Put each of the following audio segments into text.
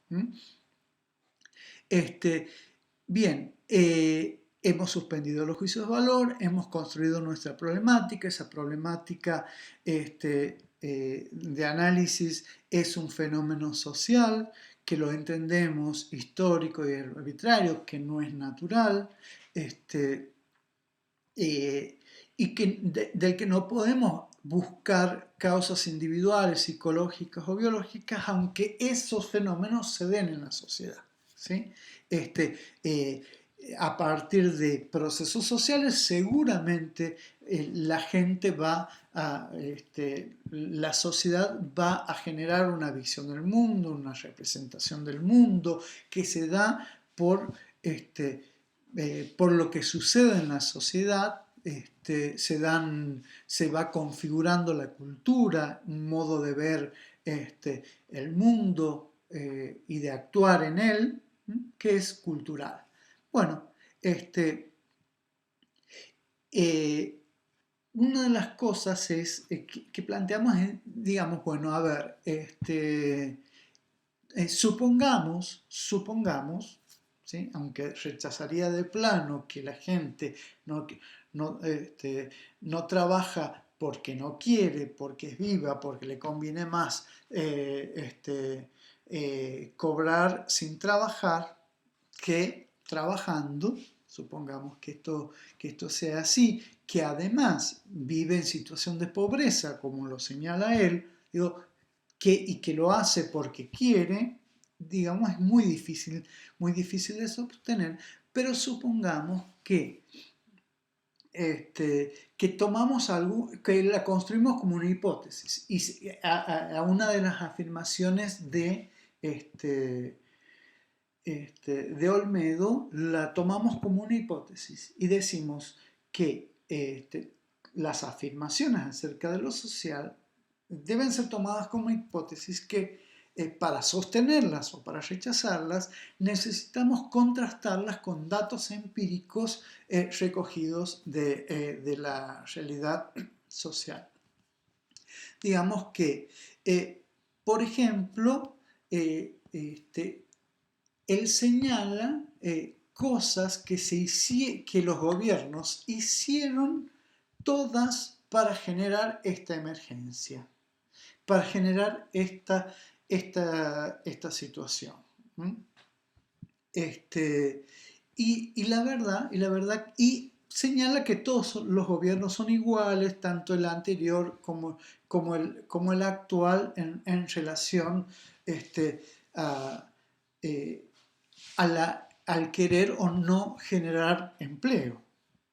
¿Mm? Este, Bien, hemos suspendido los juicios de valor, hemos construido nuestra problemática, esa problemática de análisis es un fenómeno social que lo entendemos histórico y arbitrario, que no es natural, este, y del que no podemos buscar causas individuales, psicológicas o biológicas, aunque esos fenómenos se den en la sociedad. ¿Sí? Este, eh, a partir de procesos sociales, seguramente la gente la sociedad va a generar una visión del mundo, una representación del mundo que se da por lo que sucede en la sociedad. Se va configurando la cultura, un modo de ver el mundo y de actuar en él, que es cultural. Bueno, eh, una de las cosas es que planteamos, digamos, bueno, a ver, supongamos, ¿sí? Aunque rechazaría de plano que la gente no, no, no trabaja porque no quiere, porque es viva, porque le conviene más cobrar sin trabajar que trabajando, supongamos que esto sea así, que además vive en situación de pobreza, como lo señala él, digo, y que lo hace porque quiere, digamos, es muy difícil de sostener, pero supongamos que tomamos algo, que la construimos como una hipótesis, y a una de las afirmaciones de Olmedo la tomamos como una hipótesis y decimos que las afirmaciones acerca de lo social deben ser tomadas como hipótesis que para sostenerlas o para rechazarlas necesitamos contrastarlas con datos empíricos recogidos de la realidad social. Digamos que, por ejemplo, él señala cosas que los gobiernos hicieron todas para generar esta emergencia, para generar esta situación. Este, y señala que todos los gobiernos son iguales, tanto el anterior como el actual, en relación a, eh, al querer o no generar empleo.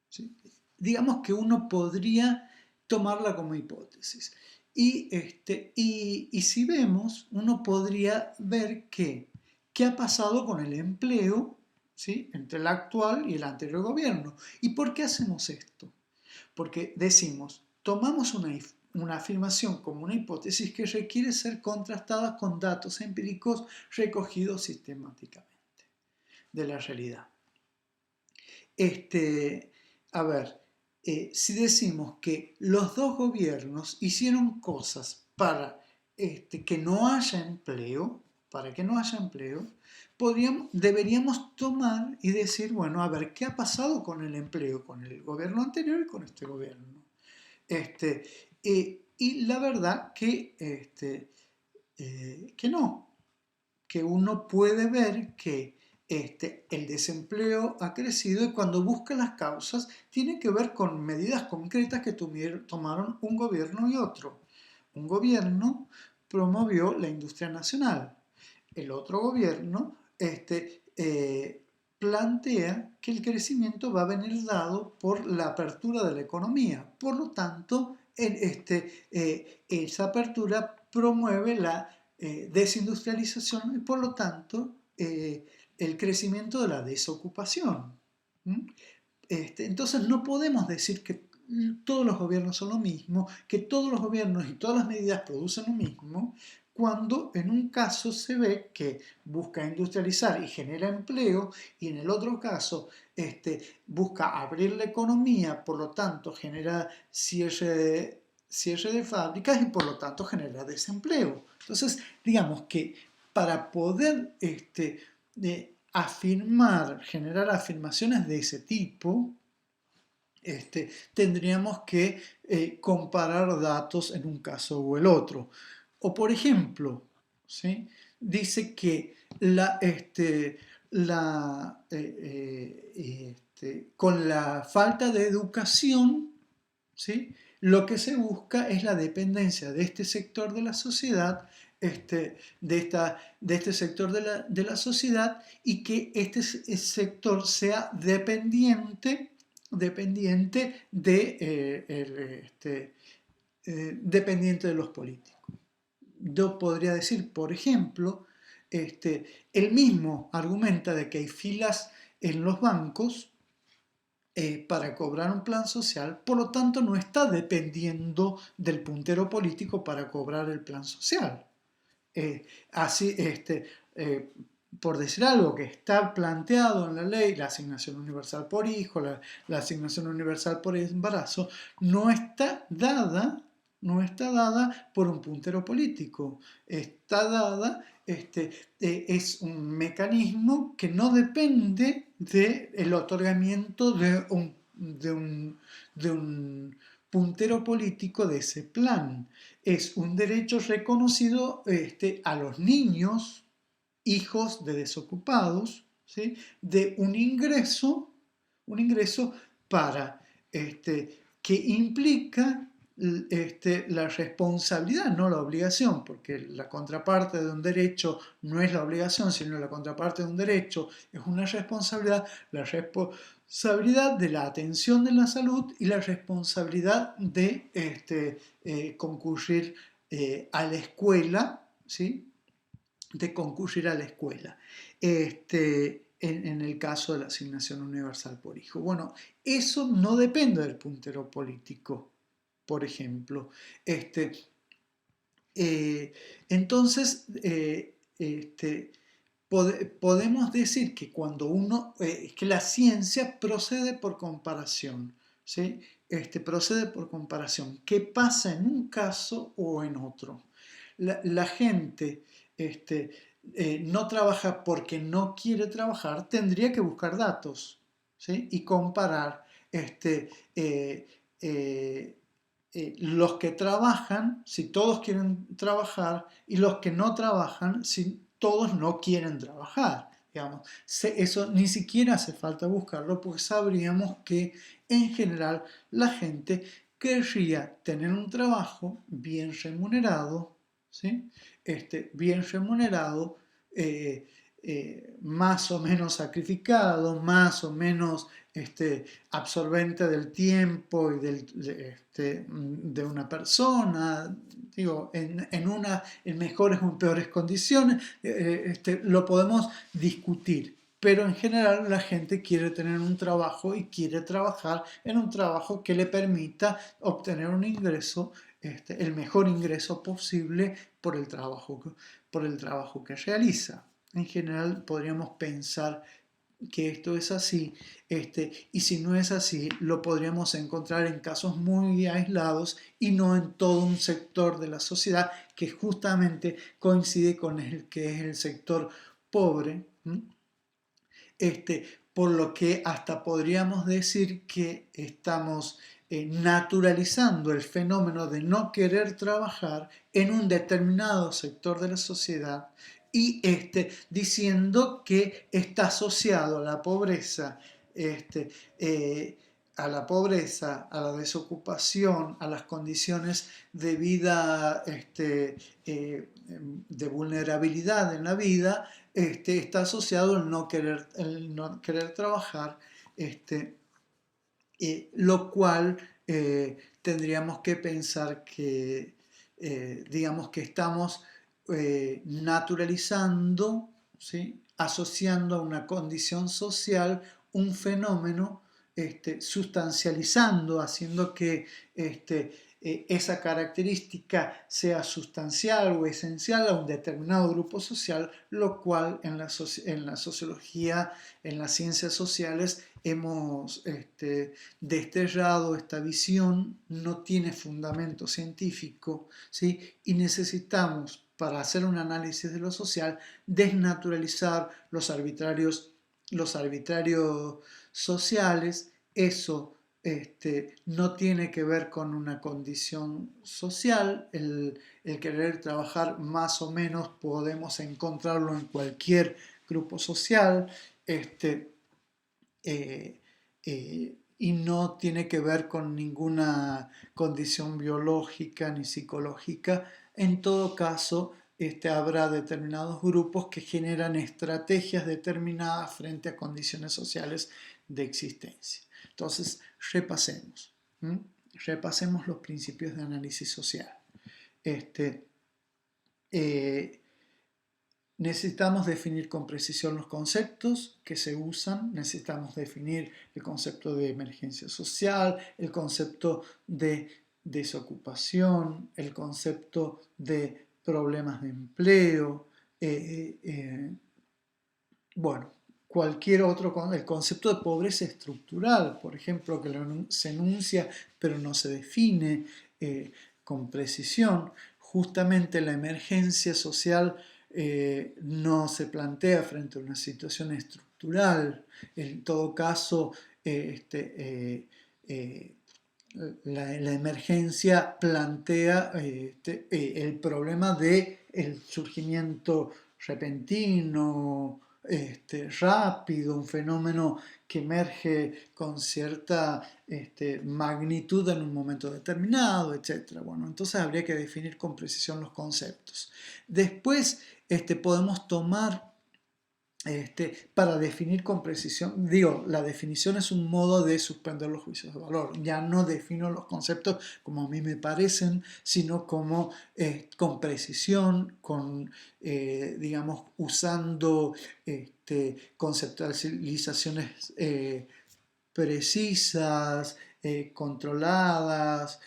¿Sí? Digamos que uno podría tomarla como hipótesis. Y si vemos, uno podría ver qué ha pasado con el empleo, ¿sí? Entre el actual y el anterior gobierno. ¿Y por qué hacemos esto? Porque decimos, tomamos una afirmación como una hipótesis que requiere ser contrastada con datos empíricos recogidos sistemáticamente de la realidad. A ver, si decimos que los dos gobiernos hicieron cosas que no haya empleo, para que no haya empleo, deberíamos tomar y decir, bueno, a ver, ¿qué ha pasado con el empleo, con el gobierno anterior y con este gobierno? Y la verdad que no, que uno puede ver que el desempleo ha crecido y cuando busca las causas tiene que ver con medidas concretas que tomaron un gobierno y otro. Un gobierno promovió la industria nacional, el otro gobierno plantea que el crecimiento va a venir dado por la apertura de la economía. Por lo tanto, esa apertura promueve la desindustrialización y por lo tanto el crecimiento de la desocupación. Entonces no podemos decir que todos los gobiernos son lo mismo, que todos los gobiernos y todas las medidas producen lo mismo, cuando en un caso se ve que busca industrializar y genera empleo y en el otro caso busca abrir la economía, por lo tanto genera cierre de fábricas y por lo tanto genera desempleo. Entonces, digamos que para poder generar afirmaciones de ese tipo, tendríamos que comparar datos en un caso o el otro. O por ejemplo, ¿sí? Dice que con la falta de educación, ¿sí? Lo que se busca es la dependencia de este sector de la sociedad, de este sector de la sociedad, y que este sector sea dependiente dependiente de los políticos. Yo podría decir, por ejemplo, él mismo argumenta de que hay filas en los bancos para cobrar un plan social, por lo tanto no está dependiendo del puntero político para cobrar el plan social. Así, por decir algo que está planteado en la ley, la asignación universal por hijo, la asignación universal por embarazo, no está dada por un puntero político, está dada, es un mecanismo que no depende del otorgamiento de un puntero político de ese plan. Es un derecho reconocido a los niños, hijos de desocupados, ¿sí? De un ingreso para, que implica la responsabilidad, no la obligación, porque la contraparte de un derecho no es la obligación, sino la contraparte de un derecho es una responsabilidad, la responsabilidad de la atención de la salud y la responsabilidad de concurrir a la escuela, ¿sí? De concurrir a la escuela, en el caso de la asignación universal por hijo. Bueno, eso no depende del puntero político, por ejemplo. Entonces, podemos decir que cuando que la ciencia procede por comparación, ¿sí? Procede por comparación. ¿Qué pasa en un caso o en otro? La gente no trabaja porque no quiere trabajar, tendría que buscar datos, ¿sí? Y comparar eh, eh, los que trabajan, si todos quieren trabajar, y los que no trabajan, si todos no quieren trabajar. Digamos. Eso ni siquiera hace falta buscarlo porque sabríamos que en general la gente querría tener un trabajo bien remunerado, ¿sí? Bien remunerado, más o menos sacrificado, más o menos absorbente del tiempo y de una persona, digo, en mejores o en peores condiciones, lo podemos discutir. Pero en general la gente quiere tener un trabajo y quiere trabajar en un trabajo que le permita obtener un ingreso, el mejor ingreso posible por el trabajo que realiza. En general podríamos pensar que esto es así, y si no es así, lo podríamos encontrar en casos muy aislados y no en todo un sector de la sociedad que justamente coincide con el que es el sector pobre, por lo que hasta podríamos decir que estamos naturalizando el fenómeno de no querer trabajar en un determinado sector de la sociedad y diciendo que está asociado a la pobreza, a la desocupación, a las condiciones de vida, de vulnerabilidad en la vida, está asociado el no querer trabajar, lo cual tendríamos que pensar que, digamos que estamos naturalizando, ¿sí? Asociando a una condición social un fenómeno, sustancializando, haciendo que esa característica sea sustancial o esencial a un determinado grupo social, lo cual en la sociología, en las ciencias sociales, hemos desterrado esta visión, no tiene fundamento científico, ¿sí? Y necesitamos para hacer un análisis de lo social, desnaturalizar los arbitrarios sociales. Eso no tiene que ver con una condición social. El querer trabajar más o menos podemos encontrarlo en cualquier grupo social. Eh, y no tiene que ver con ninguna condición biológica ni psicológica. En todo caso, habrá determinados grupos que generan estrategias determinadas frente a condiciones sociales de existencia. Entonces, repasemos. ¿Mm? Repasemos los principios de análisis social. Eh, Necesitamos definir con precisión los conceptos que se usan, necesitamos definir el concepto de emergencia social, el concepto de desocupación, el concepto de problemas de empleo, bueno, cualquier otro, el concepto de pobreza estructural, por ejemplo, que se enuncia pero no se define con precisión. Justamente la emergencia social no se plantea frente a una situación estructural. En todo caso, la emergencia plantea el problema del surgimiento repentino, rápido, un fenómeno que emerge con cierta magnitud en un momento determinado, etc. Bueno, entonces habría que definir con precisión los conceptos. Después podemos tomar para definir con precisión, digo, la definición es un modo de suspender los juicios de valor. Ya no defino los conceptos como a mí me parecen, sino como con precisión, digamos, usando conceptualizaciones precisas, controladas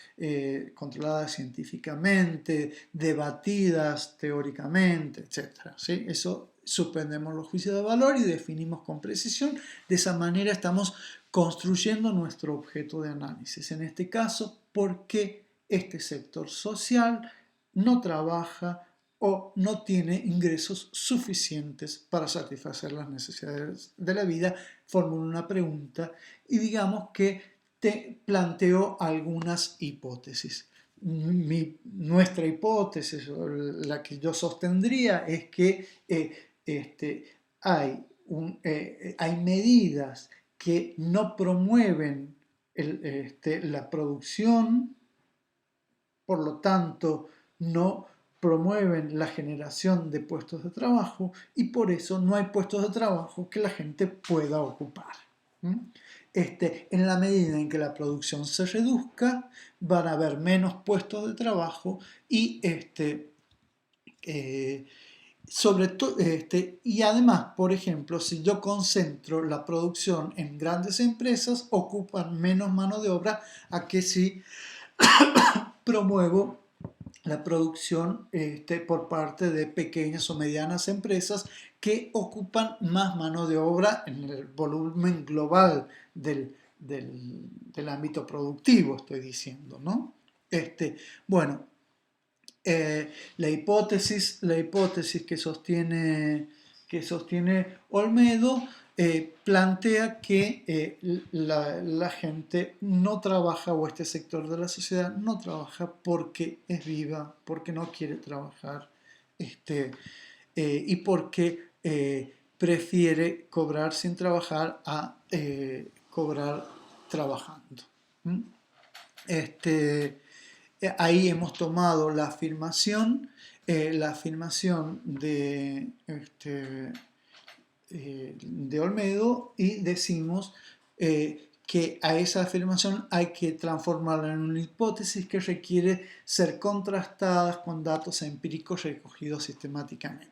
científicamente, debatidas teóricamente, etc. ¿Sí? Eso suspendemos los juicios de valor y definimos con precisión. De esa manera estamos construyendo nuestro objeto de análisis. En este caso, ¿por qué este sector social no trabaja o no tiene ingresos suficientes para satisfacer las necesidades de la vida? Formulo una pregunta y digamos que te planteo algunas hipótesis. Nuestra hipótesis, la que yo sostendría, es que hay medidas que no promueven la producción, por lo tanto no promueven la generación de puestos de trabajo y por eso no hay puestos de trabajo que la gente pueda ocupar. En la medida en que la producción se reduzca, van a haber menos puestos de trabajo y y además, por ejemplo, si yo concentro la producción en grandes empresas, ocupan menos mano de obra a que si promuevo la producción por parte de pequeñas o medianas empresas que ocupan más mano de obra en el volumen global del ámbito productivo, estoy diciendo, ¿no? Bueno, la hipótesis que sostiene Olmedo plantea que la gente no trabaja, o este sector de la sociedad no trabaja porque es viva, porque no quiere trabajar y porque prefiere cobrar sin trabajar a cobrar trabajando. ¿Mm? Ahí hemos tomado la afirmación de Olmedo y decimos que a esa afirmación hay que transformarla en una hipótesis que requiere ser contrastada con datos empíricos recogidos sistemáticamente.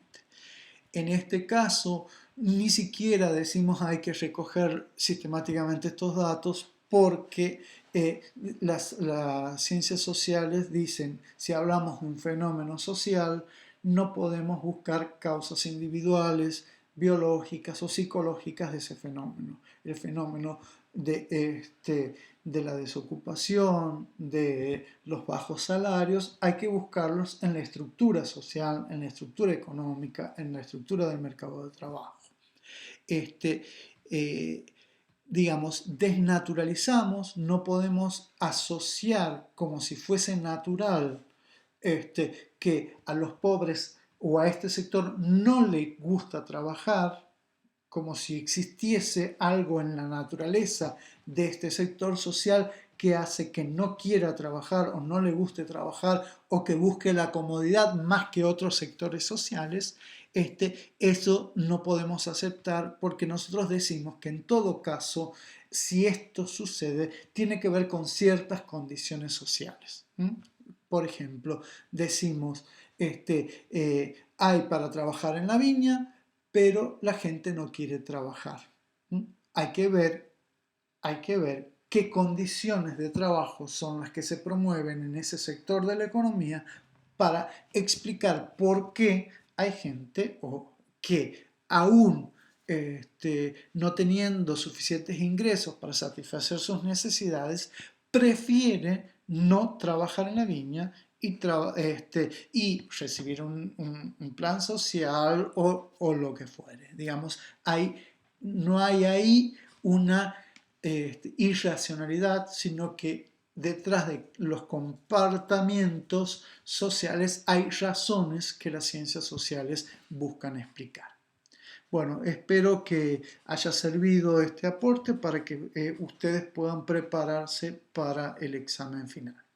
En este caso, ni siquiera decimos hay que recoger sistemáticamente estos datos porque las ciencias sociales dicen, si hablamos de un fenómeno social, no podemos buscar causas individuales, biológicas o psicológicas de ese fenómeno. El fenómeno de la desocupación, de los bajos salarios, hay que buscarlos en la estructura social, en la estructura económica, en la estructura del mercado de trabajo. Este, eh, digamos, desnaturalizamos, no podemos asociar como si fuese natural que a los pobres o a este sector no le gusta trabajar, como si existiese algo en la naturaleza de este sector social que hace que no quiera trabajar o no le guste trabajar o que busque la comodidad más que otros sectores sociales. Eso no podemos aceptar porque nosotros decimos que en todo caso, si esto sucede, tiene que ver con ciertas condiciones sociales. Por ejemplo, decimos, hay para trabajar en la viña, pero la gente no quiere trabajar. Hay que ver, hay que ver qué condiciones de trabajo son las que se promueven en ese sector de la economía para explicar por qué hay gente o que aún no teniendo suficientes ingresos para satisfacer sus necesidades, prefiere no trabajar en la viña y recibir un plan social o lo que fuere. Digamos, no hay ahí una irracionalidad, sino que detrás de los comportamientos sociales hay razones que las ciencias sociales buscan explicar. Bueno, espero que haya servido este aporte para que ustedes puedan prepararse para el examen final.